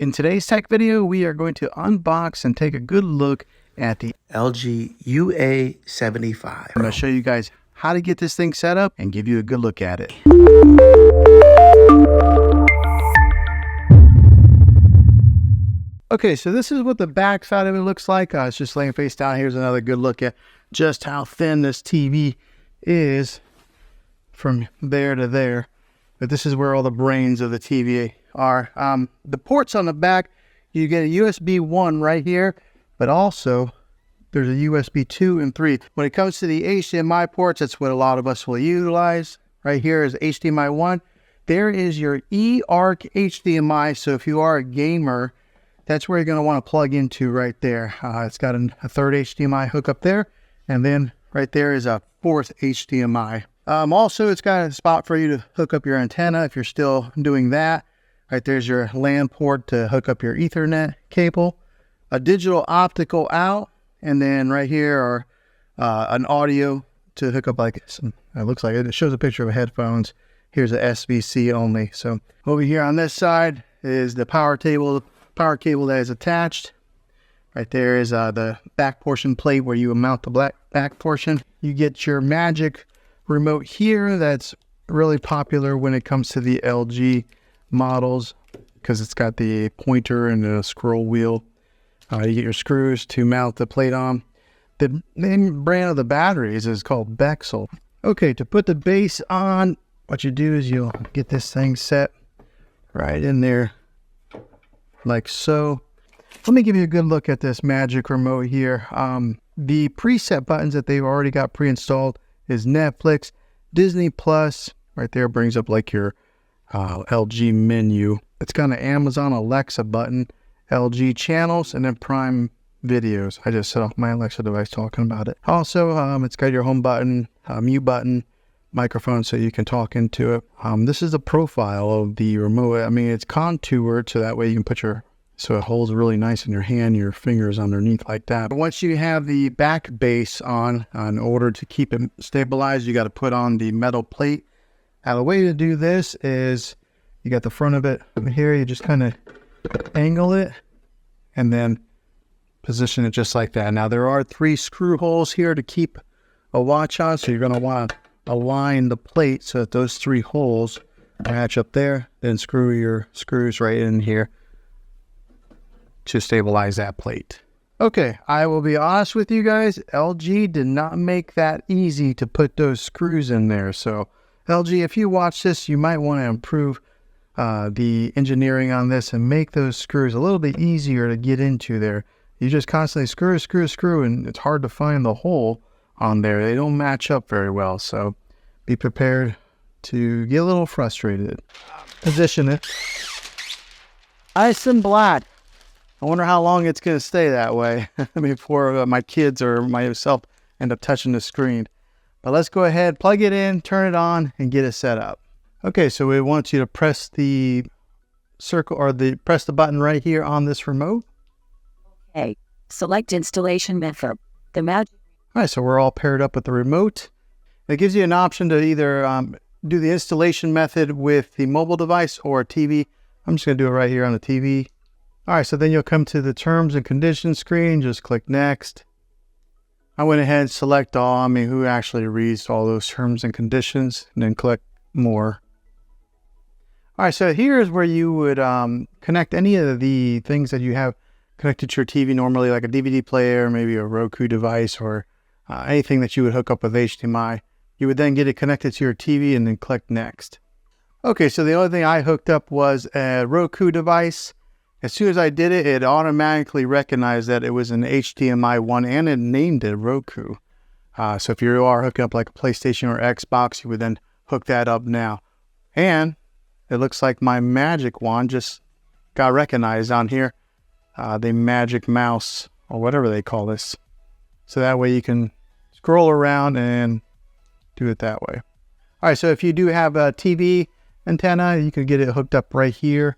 In today's tech video, we are going to unbox and take a good look at the LG UA75. I'm going to show you guys how to get this thing set up and give you a good look at it. Okay, so this is what the back side of it looks like. It's just laying face down. Here's another good look at just how thin this TV is from there to there. But this is where all the brains of the TV are. The ports on the back, you get a USB 1 right here, but also there's a USB 2 and 3. When it comes to the HDMI ports, that's what a lot of us will utilize. Right here is HDMI 1. There is your eARC HDMI. So if you are a gamer, that's where you're going to want to plug into right there. It's got a third HDMI hookup there, and then right there is a fourth HDMI. Also, it's got a spot for you to hook up your antenna if you're still doing that. Right there's your LAN port to hook up your Ethernet cable, a digital optical out, and then right here are an audio to hook up like some, it looks like it shows a picture of headphones. Here's a SBC only. So over here on this side is the power cable that is attached. Right there is the back portion plate where you mount the back portion. You get your Magic remote here. That's really popular when it comes to the LG models because it's got the pointer and the scroll wheel. You get your screws to mount the plate on. The main brand of the batteries is called Bexel. Okay, to put the base on, what you do is you'll get this thing set right in there like so. Let me give you a good look at this Magic remote here. The preset buttons that they've already got pre-installed is Netflix, Disney Plus. Right there brings up like your LG menu. It's got an Amazon Alexa button, LG channels, and then Prime videos. I just set off my Alexa device talking about it. Also, it's got your home button, mute button, microphone so you can talk into it. This is the profile of the remote. I mean, it's contoured so that way you can put so it holds really nice in your hand, your fingers underneath like that. But once you have the back base on, in order to keep it stabilized, you got to put on the metal plate. Now the way to do this is you got the front of it here, you just kind of angle it and then position it just like that. Now there are 3 screw holes here to keep a watch on, so you're going to want to align the plate so that those 3 holes match up there, then screw your screws right in here to stabilize that plate. Okay, I will be honest with you guys, LG did not make that easy to put those screws in there. So LG, if you watch this, you might want to improve the engineering on this and make those screws a little bit easier to get into there. You just constantly screw, and it's hard to find the hole on there. They don't match up very well, so be prepared to get a little frustrated. Position it. Ice and black. I wonder how long it's going to stay that way before my kids or myself end up touching the screen. But let's go ahead, plug it in, turn it on, and get it set up. Okay, so we want you to press the circle or press the button right here on this remote. Okay, select installation method. The Magic. All right, so we're all paired up with the remote. It gives you an option to either do the installation method with the mobile device or a TV. I'm just going to do it right here on the TV. All right, so then you'll come to the terms and conditions screen. Just click next. I went ahead and select all. I mean, who actually reads all those terms and conditions? And then click more. All right, so here's where you would connect any of the things that you have connected to your TV normally, like a DVD player, maybe a Roku device, or anything that you would hook up with HDMI. You would then get it connected to your TV and then click next. Okay, so the only thing I hooked up was a Roku device. As soon as I did it, it automatically recognized that it was an HDMI 1 and it named it Roku. So if you are hooking up like a PlayStation or Xbox, you would then hook that up now. And it looks like my Magic Wand just got recognized on here. The Magic Mouse or whatever they call this. So that way you can scroll around and do it that way. All right, so if you do have a TV antenna, you can get it hooked up right here.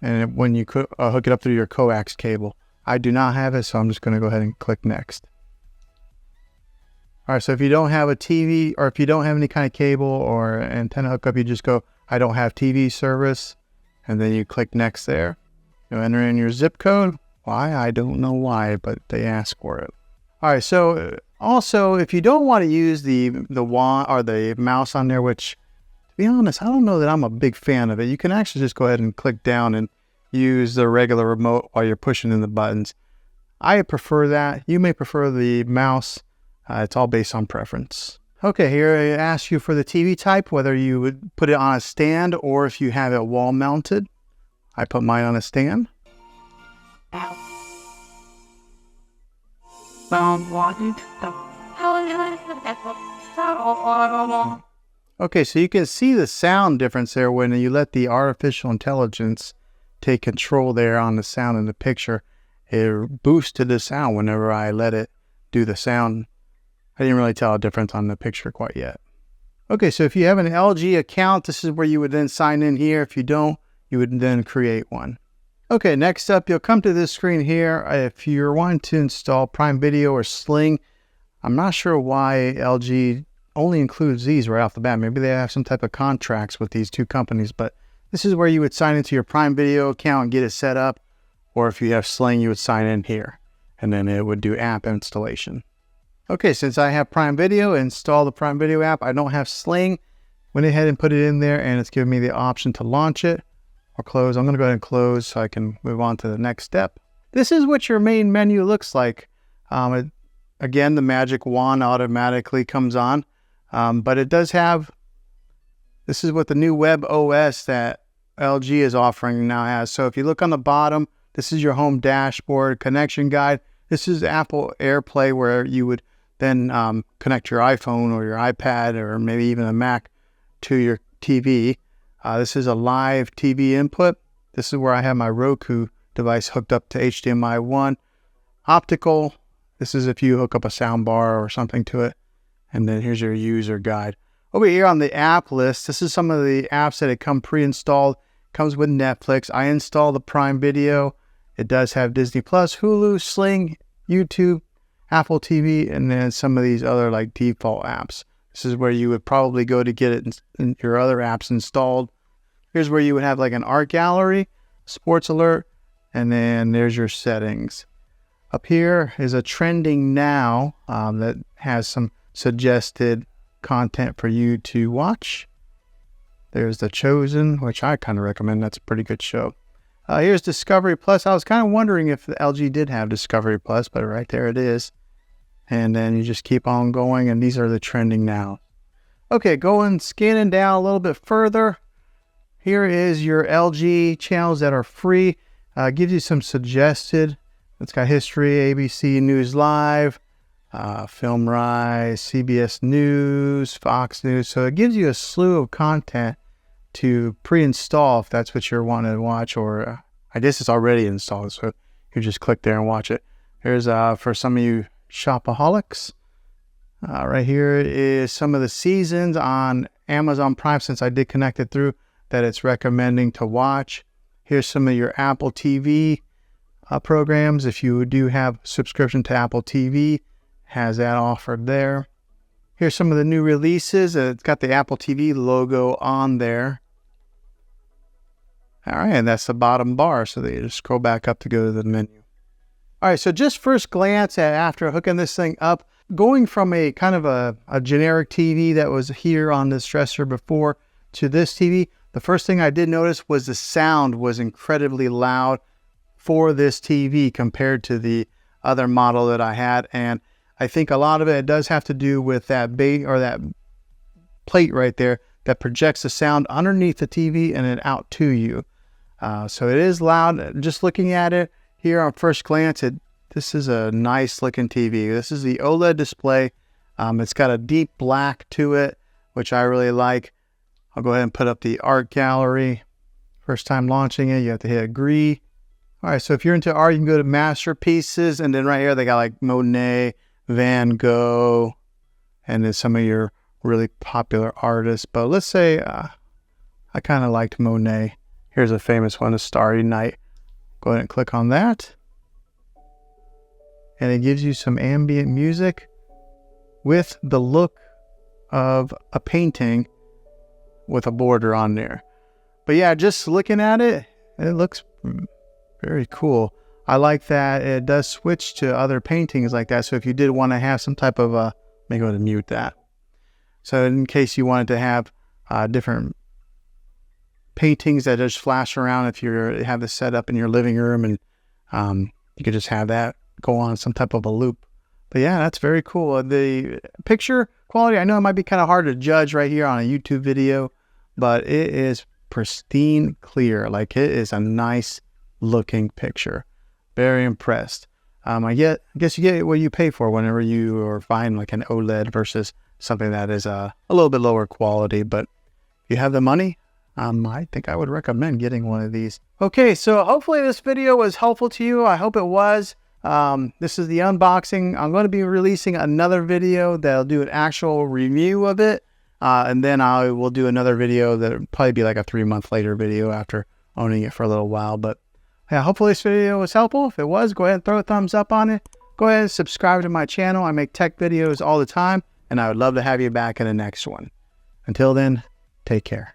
And when you hook it up through your coax cable. I do not have it, so I'm just going to go ahead and click next. All right, so if you don't have a TV or if you don't have any kind of cable or antenna hookup, you just go, I don't have TV service, and then you click next there. You enter in your zip code. Why? I don't know why, but they ask for it. All right, so also, if you don't want to use the wand or the mouse on there, which, to be honest, I don't know that I'm a big fan of it. You can actually just go ahead and click down and use the regular remote while you're pushing in the buttons. I prefer that. You may prefer the mouse. It's all based on preference. Okay, here it asks you for the TV type, whether you would put it on a stand or if you have it wall mounted. I put mine on a stand. Okay, so you can see the sound difference there when you let the artificial intelligence take control there on the sound in the picture. It boosted the sound whenever I let it do the sound. I didn't really tell a difference on the picture quite yet. Okay, so if you have an LG account, this is where you would then sign in here. If you don't, you would then create one. Okay, next up, you'll come to this screen here. If you're wanting to install Prime Video or Sling, I'm not sure why LG only includes these right off the bat. Maybe they have some type of contracts with these two companies, but this is where you would sign into your Prime Video account and get it set up. Or if you have Sling, you would sign in here, and then it would do app installation. Okay, since I have Prime Video, install the Prime Video app. I don't have Sling. Went ahead and put it in there, and it's giving me the option to launch it or close. I'm going to go ahead and close so I can move on to the next step. This is what your main menu looks like. Again, the magic wand automatically comes on, but it does have, this is what the new web OS that LG is offering now has. So if you look on the bottom, this is your home dashboard, connection guide. This is Apple AirPlay, where you would then connect your iPhone or your iPad or maybe even a Mac to your TV. This is a live TV input. This is where I have my Roku device hooked up to HDMI 1. Optical, this is if you hook up a sound bar or something to it. And then here's your user guide. Over here on the app list, this is some of the apps that come pre-installed. Comes with Netflix. I installed the Prime Video. It does have Disney Plus, Hulu, Sling, YouTube, Apple TV, and then some of these other like default apps. This is where you would probably go to get it in your other apps installed. Here's where you would have like an art gallery, sports alert, and then there's your settings. Up here is a trending now that has some suggested content for you to watch. There's The Chosen, which I kind of recommend. That's a pretty good show. Here's Discovery Plus. I was kind of wondering if the LG did have Discovery Plus, but right there it is. And then you just keep on going, and these are the trending now. Okay, going scanning down a little bit further. Here is your LG channels that are free. Gives you some suggested. It's got history, ABC News Live, Film Rise, CBS News, Fox News. So it gives you a slew of content to pre-install if that's what you're wanting to watch, or I guess it's already installed, so you just click there and watch it. Here's for some of you shopaholics. Right here is some of the seasons on Amazon Prime, since I did connect it through, that it's recommending to watch. Here's some of your Apple TV programs. If you do have subscription to Apple TV, has that offered there. Here's some of the new releases. It's got the Apple TV logo on there. All right, and that's the bottom bar, so they just scroll back up to go to the menu. All right, so just first glance at after hooking this thing up, going from a kind of a generic TV that was here on this dresser before to this TV, the first thing I did notice was the sound was incredibly loud for this TV compared to the other model that I had. And I think a lot of it does have to do with that that plate right there that projects the sound underneath the TV and then out to you. So it is loud. Just looking at it here on first glance, this is a nice looking TV. This is the OLED display. It's got a deep black to it, which I really like. I'll go ahead and put up the art gallery. First time launching it, you have to hit agree. All right, so if you're into art, you can go to masterpieces, and then right here they got like Monet, Van Gogh, and then some of your really popular artists. But let's say I kind of liked Monet. Here's a famous one, A Starry Night. Go ahead and click on that. And it gives you some ambient music with the look of a painting with a border on there. But yeah, just looking at it, it looks Very cool. I like that it does switch to other paintings like that. So if you did want to have some type of let me go ahead and mute that. So in case you wanted to have different paintings that just flash around, if you have this set up in your living room, and you could just have that go on some type of a loop. But yeah, that's very cool. The picture quality, I know it might be kind of hard to judge right here on a YouTube video, but it is pristine clear. Like, it is a nice looking picture. Very impressed. I guess you get what you pay for whenever you are buying like an OLED versus something that is a little bit lower quality. But if you have the money, I think I would recommend getting one of these. Okay, so hopefully this video was helpful to you. I hope it was. This is the unboxing. I'm going to be releasing another video that'll do an actual review of it. And then I will do another video that'll probably be like a 3-month later video after owning it for a little while. But yeah, hopefully this video was helpful. If it was, go ahead and throw a thumbs up on it. Go ahead and subscribe to my channel. I make tech videos all the time, and I would love to have you back in the next one. Until then, take care.